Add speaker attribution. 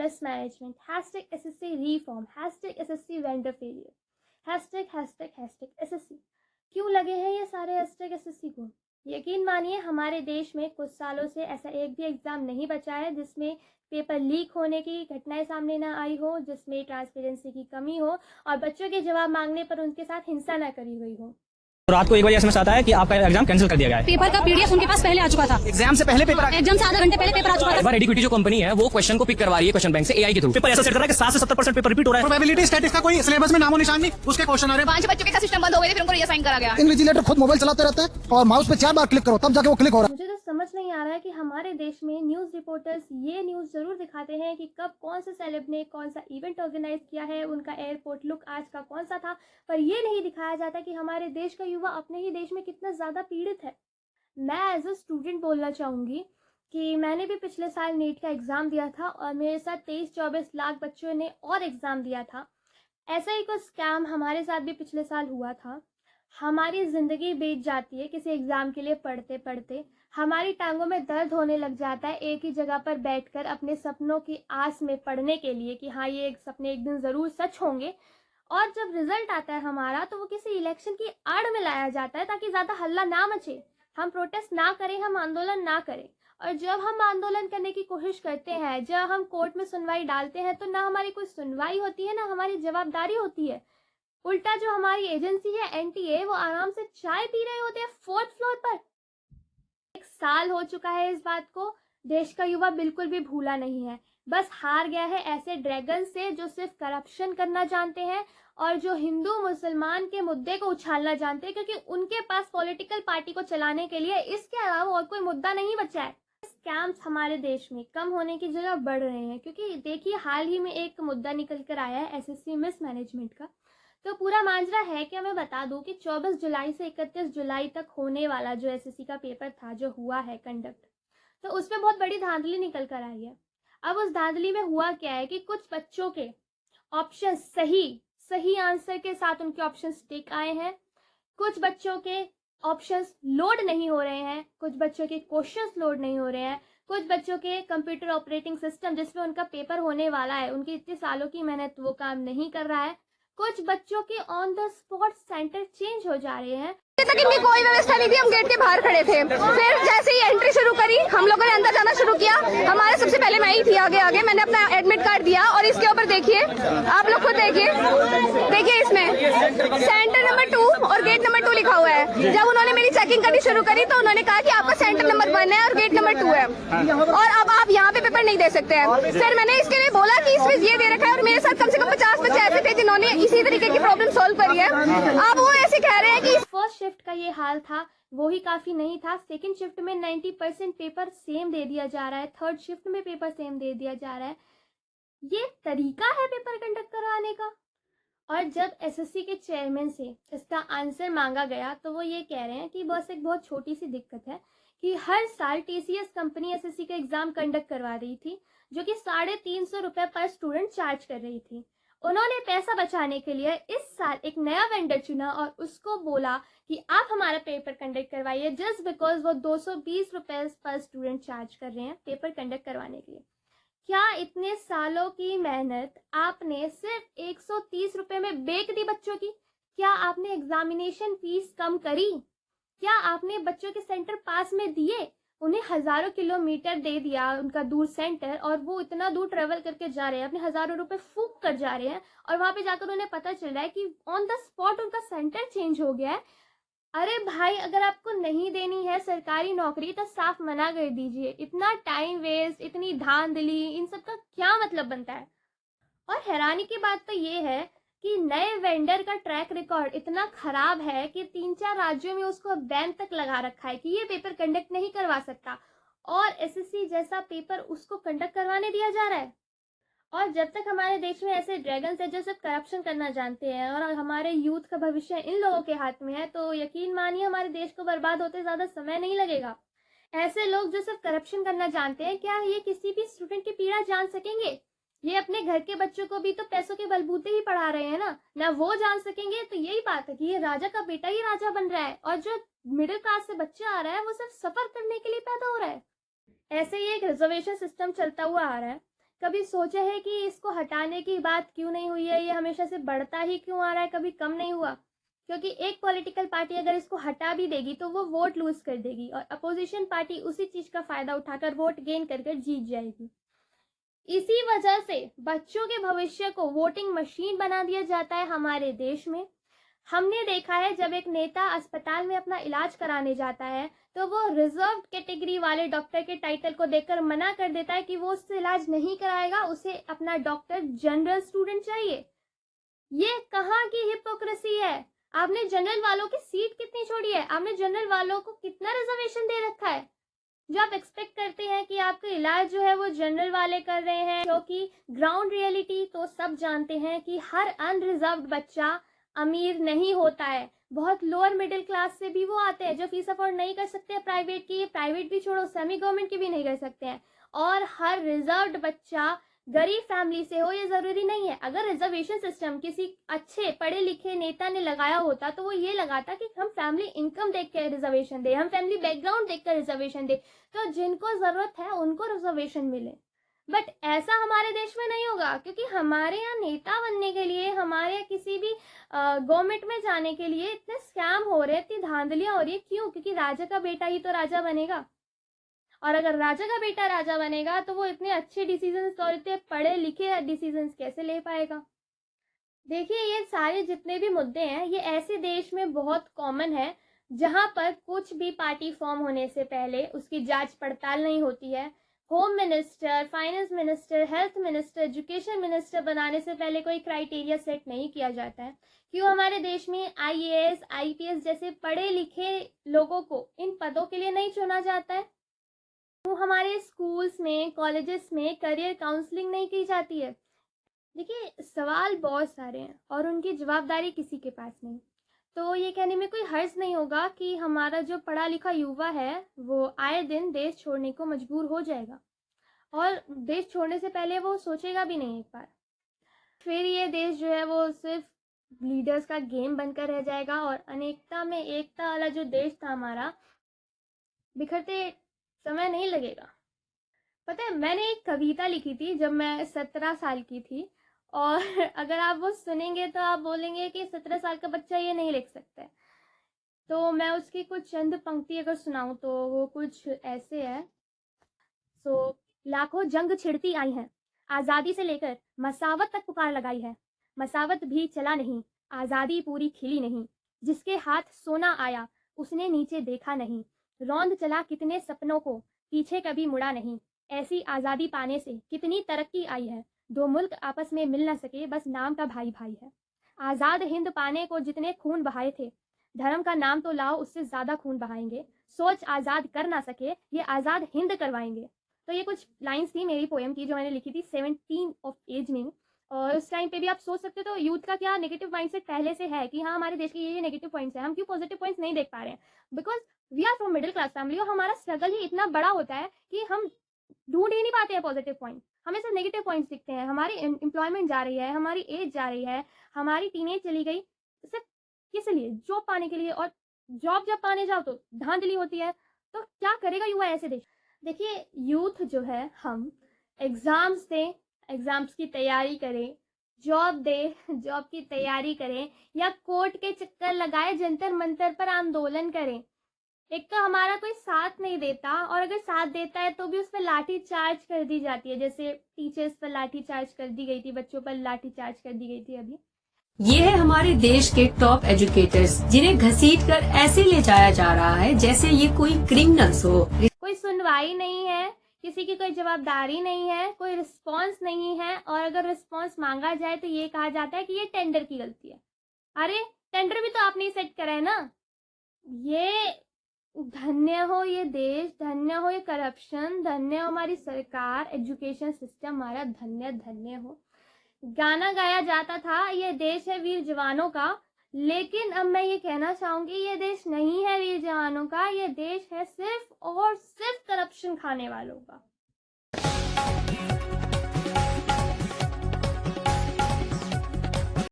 Speaker 1: mismanagement, hashtag SSC reform, hashtag SSC vendor failure, hashtag SSC। क्यों लगे हैं ये सारे हैशटैग SSC को? यकीन मानिए हमारे देश में कुछ सालों से ऐसा एक भी एग्जाम नहीं बचा है जिसमें पेपर लीक होने की घटनाएं सामने ना आई हो, जिसमें ट्रांसपेरेंसी की कमी हो और बच्चों के जवाब मांगने पर उनके साथ हिंसा न करी हुई हो।
Speaker 2: रात को एक बजे एसएमएस आता है कि आपका एग्जाम कैंसिल कर दिया गया है।
Speaker 3: पेपर का पीडीएफ उनके पास पहले आ चुका था।
Speaker 2: एग्जाम से पहले पेपर
Speaker 3: एग्जाम से आधा घंटे पहले पेपर आ चुका था।
Speaker 2: रेडिक्विटी जो कंपनी है वो क्वेश्चन को पिक करवा रही है क्वेश्चन बैंक से एआई के थ्रू। पेपर ऐसा सेट कर रहा है कि 7 से 70% पेपर रिपीट हो रहा है।
Speaker 4: प्रोबेबिलिटी स्टैटिस्टिक्स का कोई सिलेबस में नामो निशान नहीं, उसके क्वेश्चन आ रहे हैं।
Speaker 3: 5 बच्चों के साथ सिस्टम बंद हो गए थे, फिर उनको रीअसाइन करा गया।
Speaker 4: इन्विजिलेटर खुद मोबाइल चलाते रहता है और माउस पे 4 बार क्लिक करो तब जाके वो क्लिक हो रहा है।
Speaker 1: मुझे तो समझ नहीं आ रहा है कि हमारे देश में न्यूज़ रिपोर्टर्स ये न्यूज़ जरूर दिखाते हैं कि कब कौन से सेलेब ने कौन सा इवेंट ऑर्गेनाइज किया है, उनका एयरपोर्ट लुक आज का कौन सा था, पर ये नहीं दिखाया जाता कि हमारे देश का युवा अपने ही देश में कितना ज़्यादा पीड़ित है। मैं एज अ स्टूडेंट बोलना चाहूँगी कि मैंने भी पिछले साल नीट का एग्ज़ाम दिया था और मेरे साथ 23-24 लाख बच्चों ने और एग्ज़ाम दिया था। ऐसा ही कुछ स्कैम हमारे साथ भी पिछले साल हुआ था। हमारी ज़िंदगी बीत जाती है किसी एग्ज़ाम के लिए पढ़ते पढ़ते, हमारी टांगों में दर्द होने लग जाता है एक ही जगह पर बैठकर अपने सपनों की आस में पढ़ने के लिए कि हाँ ये सपने एक दिन ज़रूर सच होंगे। और जब रिजल्ट आता है हमारा तो वो किसी इलेक्शन की आड़ में लाया जाता है ताकि ज़्यादा हल्ला ना मचे, हम प्रोटेस्ट ना करें, हम आंदोलन ना करें। और जब हम आंदोलन करने की कोशिश करते हैं, जब हम कोर्ट में सुनवाई डालते हैं तो ना हमारी कोई सुनवाई होती है ना हमारी जवाबदारी होती है। उल्टा जो हमारी एजेंसी है एनटीए, वो आराम से चाय पी रहे होते हैं 4th फ्लोर पर। 1 साल हो चुका है इस बात को, देश का युवा बिल्कुल भी भूला नहीं है, बस हार गया है ऐसे ड्रैगन से जो सिर्फ करप्शन करना जानते हैं और जो हिंदू मुसलमान के मुद्दे को उछालना जानते हैं, क्योंकि उनके पास पॉलिटिकल पार्टी को चलाने के लिए इसके अलावा और कोई मुद्दा नहीं बचा है। स्कैम्स हमारे देश में कम होने की जगह बढ़ रहे हैं, क्योंकि देखिए हाल ही में एक मुद्दा निकल कर आया है एसएससी मिसमैनेजमेंट का। तो पूरा मांजरा है कि मैं बता दूं कि 24 जुलाई से 31 जुलाई तक होने वाला जो एसएससी का पेपर था, जो हुआ है कंडक्ट, तो उसमें बहुत बड़ी धांधली निकल कर आई है। अब उस धांधली में हुआ क्या है कि कुछ बच्चों के ऑप्शन सही आंसर के साथ उनके ऑप्शंस टिक आए हैं, कुछ बच्चों के ऑप्शंस लोड नहीं हो रहे हैं, कुछ बच्चों के क्वेश्चंस लोड नहीं हो रहे हैं, कुछ बच्चों के कंप्यूटर ऑपरेटिंग सिस्टम जिसमें उनका पेपर होने वाला है, उनकी इतने सालों की मेहनत वो काम नहीं कर रहा है, कुछ बच्चों के on the spot centre change हो जा रहे हैं।
Speaker 3: तक इनकी कोई व्यवस्था नहीं थी, हम गेट के बाहर खड़े थे। फिर जैसे ही एंट्री शुरू करी, हम लोगों ने अंदर जाना शुरू किया। हमारे सबसे पहले मैं ही थी आगे, मैंने अपना एडमिट कार्ड दिया और इसके ऊपर देखिए, आप लोग खुद देखिए इसमें सेंटर नंबर 2 और गेट नंबर 2 लिखा हुआ है। जब उन्होंने मेरी चेकिंग करनी शुरू करी तो उन्होंने कहा कि आपका सेंटर नंबर 1 है और गेट नंबर 2 है और अब आप यहाँ पे पेपर नहीं दे सकते हैं। फिर मैंने इसके लिए बोला कि इसमें ये दे रखा है और मेरे साथ कम से कम 50 बच्चे ऐसे थे जिन्होंने इसी तरीके की प्रॉब्लम सोल्व करी है। अब वो ऐसे कह रहे हैं कि
Speaker 1: फर्स्ट शिफ्ट का ये हाल था, वो ही काफी नहीं था। सेकंड शिफ्ट में 90% पेपर सेम दे दिया जा रहा है, थर्ड शिफ्ट में पेपर सेम दे दिया जा रहा है। ये तरीका है पेपर कंडक्ट करवाने का? और जब एसएससी के चेयरमैन से इसका आंसर मांगा गया तो वो ये कह रहे हैं कि बस एक बहुत छोटी सी दिक्कत है कि हर साल टीसीएस कंपनी एसएससी का एग्जाम कंडक्ट करवा रही थी, जो कि 350 रुपये पर स्टूडेंट चार्ज कर रही थी। उन्होंने पैसा बचाने के लिए इस साल एक नया वेंडर चुना और उसको बोला कि आप हमारा पेपर कंडक्ट करवाइए, जस्ट बिकॉज वो 220 रुपये पर स्टूडेंट चार्ज कर रहे हैं पेपर कंडक्ट करवाने के लिए। क्या इतने सालों की मेहनत आपने सिर्फ 130 रुपये में बेच दी बच्चों की? क्या आपने एग्जामिनेशन फीस कम करी? क्या आपने बच्चों के सेंटर पास में दिए? उन्हें हजारों किलोमीटर दे दिया उनका दूर सेंटर और वो इतना दूर ट्रेवल करके जा रहे हैं, अपने हजारों रुपए फूक कर जा रहे हैं और वहां पे जाकर उन्हें पता चल रहा है कि ऑन द स्पॉट उनका सेंटर चेंज हो गया है। अरे भाई, अगर आपको नहीं देनी है सरकारी नौकरी तो साफ मना कर दीजिए। इतना टाइम वेस्ट, इतनी धांधली, इन सब का क्या मतलब बनता है? और हैरानी की बात तो ये है कि नए वेंडर का ट्रैक रिकॉर्ड इतना खराब है कि 3-4 राज्यों में उसको बैन तक लगा रखा है कि ये पेपर कंडक्ट नहीं करवा सकता, और एसएससी जैसा पेपर उसको कंडक्ट करवाने दिया जा रहा है। और जब तक हमारे देश में ऐसे ड्रैगन्स है जो सिर्फ करप्शन करना जानते हैं और हमारे यूथ का भविष्य इन लोगों के हाथ में है, तो यकीन मानिए हमारे देश को बर्बाद होते ज्यादा समय नहीं लगेगा। ऐसे लोग जो सिर्फ करप्शन करना जानते हैं, क्या ये किसी भी स्टूडेंट की पीड़ा जान सकेंगे? ये अपने घर के बच्चों को भी तो पैसों के बलबूते ही पढ़ा रहे हैं ना वो जान सकेंगे। तो यही बात है कि ये राजा का बेटा ही राजा बन रहा है और जो मिडिल क्लास से बच्चा आ रहा है वो सिर्फ सफर करने के लिए पैदा हो रहा है। ऐसे ही एक रिजर्वेशन सिस्टम चलता हुआ आ रहा है। कभी सोचा है कि इसको हटाने की बात क्यों नहीं हुई है? ये हमेशा से बढ़ता ही क्यों आ रहा है, कभी कम नहीं हुआ? क्योंकि एक पॉलिटिकल पार्टी अगर इसको हटा भी देगी तो वो वोट लूज कर देगी और अपोजिशन पार्टी उसी चीज का फायदा उठाकर वोट गेन कर जीत जाएगी। इसी वजह से बच्चों के भविष्य को वोटिंग मशीन बना दिया जाता है हमारे देश में। हमने देखा है जब एक नेता अस्पताल में अपना इलाज कराने जाता है तो वो रिजर्व कैटेगरी वाले डॉक्टर के टाइटल को देखकर मना कर देता है कि वो उससे इलाज नहीं कराएगा, उसे अपना डॉक्टर जनरल स्टूडेंट चाहिए। ये कहाँ की हिपोक्रेसी है? आपने जनरल वालों की सीट कितनी छोड़ी है? आपने जनरल वालों को कितना रिजर्वेशन दे रखा है? जो आप एक्सपेक्ट करते हैं कि आपका इलाज जो है वो जनरल वाले कर रहे हैं, क्योंकि ग्राउंड रियलिटी तो सब जानते हैं कि हर अनरिजर्व्ड बच्चा अमीर नहीं होता है। बहुत लोअर मिडिल क्लास से भी वो आते हैं जो फीस अफोर्ड नहीं कर सकते हैं प्राइवेट की, प्राइवेट भी छोड़ो सेमी गवर्नमेंट की भी नहीं कर सकते हैं। और हर रिजर्व्ड बच्चा गरीब फैमिली से हो ये जरूरी नहीं है। अगर रिजर्वेशन सिस्टम किसी अच्छे पढ़े लिखे नेता ने लगाया होता तो वो ये लगाता कि हम फैमिली इनकम देख कर रिजर्वेशन दे, हम फैमिली बैकग्राउंड देख कर रिजर्वेशन दे, तो जिनको जरूरत है उनको रिजर्वेशन मिले। बट ऐसा हमारे देश में नहीं होगा, क्योंकि हमारे यहाँ नेता बनने के लिए, हमारे यहाँ किसी भी गवर्नमेंट में जाने के लिए इतने स्कैम हो रहे हैं, इतनी धांधलियां हो रही है। क्यों? क्योंकि राजा का बेटा ही तो राजा बनेगा, और अगर राजा का बेटा राजा बनेगा तो वो इतने अच्छे डिसीजंस और इतने पढ़े लिखे डिसीजंस कैसे ले पाएगा? देखिए, ये सारे जितने भी मुद्दे हैं ये ऐसे देश में बहुत कॉमन है जहां पर कुछ भी पार्टी फॉर्म होने से पहले उसकी जांच पड़ताल नहीं होती है। Home minister, finance minister, health minister, education minister बनाने से पहले कोई क्राइटेरिया सेट नहीं किया जाता है। क्यों हमारे देश में IAS, IPS जैसे पढ़े लिखे लोगों को इन पदों के लिए नहीं चुना जाता है? क्यों हमारे स्कूल्स में, कॉलेजेस में करियर काउंसलिंग नहीं की जाती है? देखिए, सवाल बहुत सारे हैं और उनकी जवाबदारी किसी के पास नहीं। तो ये कहने में कोई हर्ज नहीं होगा कि हमारा जो पढ़ा लिखा युवा है वो आए दिन देश छोड़ने को मजबूर हो जाएगा, और देश छोड़ने से पहले वो सोचेगा भी नहीं एक बार। फिर ये देश जो है वो सिर्फ लीडर्स का गेम बनकर रह जाएगा और अनेकता में एकता वाला जो देश था हमारा, बिखरते समय नहीं लगेगा। पता है, मैंने एक कविता लिखी थी जब मैं 17 साल की थी, और अगर आप वो सुनेंगे तो आप बोलेंगे कि 17 साल का बच्चा ये नहीं लिख सकता है। तो मैं उसकी कुछ चंद पंक्ति अगर सुनाऊं तो वो कुछ ऐसे है। लाखों जंग छिड़ती आई हैं, आज़ादी से लेकर मसावत तक पुकार लगाई है, मसावत भी चला नहीं, आज़ादी पूरी खिली नहीं, जिसके हाथ सोना आया उसने नीचे देखा नहीं, रौंद चला कितने सपनों को पीछे कभी मुड़ा नहीं, ऐसी आज़ादी पाने से कितनी तरक्की आई है, दो मुल्क आपस में मिल न सके बस नाम का भाई भाई है, आज़ाद हिंद पाने को जितने खून बहाए थे, धर्म का नाम तो लाओ उससे ज़्यादा खून बहाएंगे, सोच आज़ाद कर ना सके ये आज़ाद हिंद करवाएंगे। तो ये कुछ लाइंस थी मेरी पोएम की जो मैंने लिखी थी 17 ऑफ एज में। और उस टाइम पे भी आप सोच सकते हो तो यूथ का क्या नेगेटिव माइंडसेट पहले से है कि हाँ हमारे देश के ये नेगेटिव पॉइंट्स हैं, हम क्यों पॉजिटिव पॉइंट्स नहीं देख पा रहे हैं? Because we are from middle class family और हमारा स्ट्रगल ही इतना बड़ा होता है कि हम ढूंढ ही नहीं पाते हैं पॉजिटिव पॉइंट, हमें सिर्फ नेगेटिव पॉइंट्स दिखते हैं। हमारी एम्प्लॉयमेंट जा रही है, हमारी एज जा रही है, हमारी टीनेज चली गई, सिर्फ किस लिए? जॉब पाने के लिए। और जॉब जब पाने जाओ तो धांधली होती है। तो क्या करेगा युवा ऐसे देश? देखिए, यूथ जो है हम एग्जाम्स दें, एग्जाम्स की तैयारी करें, जॉब दे, जॉब की तैयारी करें, या कोर्ट के चक्कर लगाए जंतर मंतर पर आंदोलन करें। एक तो हमारा कोई साथ नहीं देता, और अगर साथ देता है तो भी उस पर लाठी चार्ज कर दी जाती है, जैसे टीचर्स पर लाठी चार्ज कर दी गई थी, बच्चों पर लाठी चार्ज कर दी गई थी अभी।
Speaker 5: ये है हमारे देश के टॉप एजुकेटर्स जिन्हें घसीट कर ऐसे ले जाया जा रहा है जैसे ये कोई क्रिमिनल्स हो।
Speaker 1: कोई सुनवाई नहीं है, किसी की कोई जवाबदारी नहीं है, कोई रिस्पांस नहीं है, और अगर रिस्पांस मांगा जाए तो ये कहा जाता है कि ये टेंडर की गलती है। अरे टेंडर भी तो आपने ही सेट करा है ना। ये धन्य हो ये देश, धन्य हो ये करप्शन, धन्य हो हमारी सरकार, एजुकेशन सिस्टम हमारा धन्य धन्य हो। गाना गाया जाता था ये देश है वीर जवानों का, लेकिन अब मैं ये कहना चाहूंगी ये देश नहीं है वीर जवानों का, ये देश है सिर्फ और सिर्फ करप्शन खाने वालों का।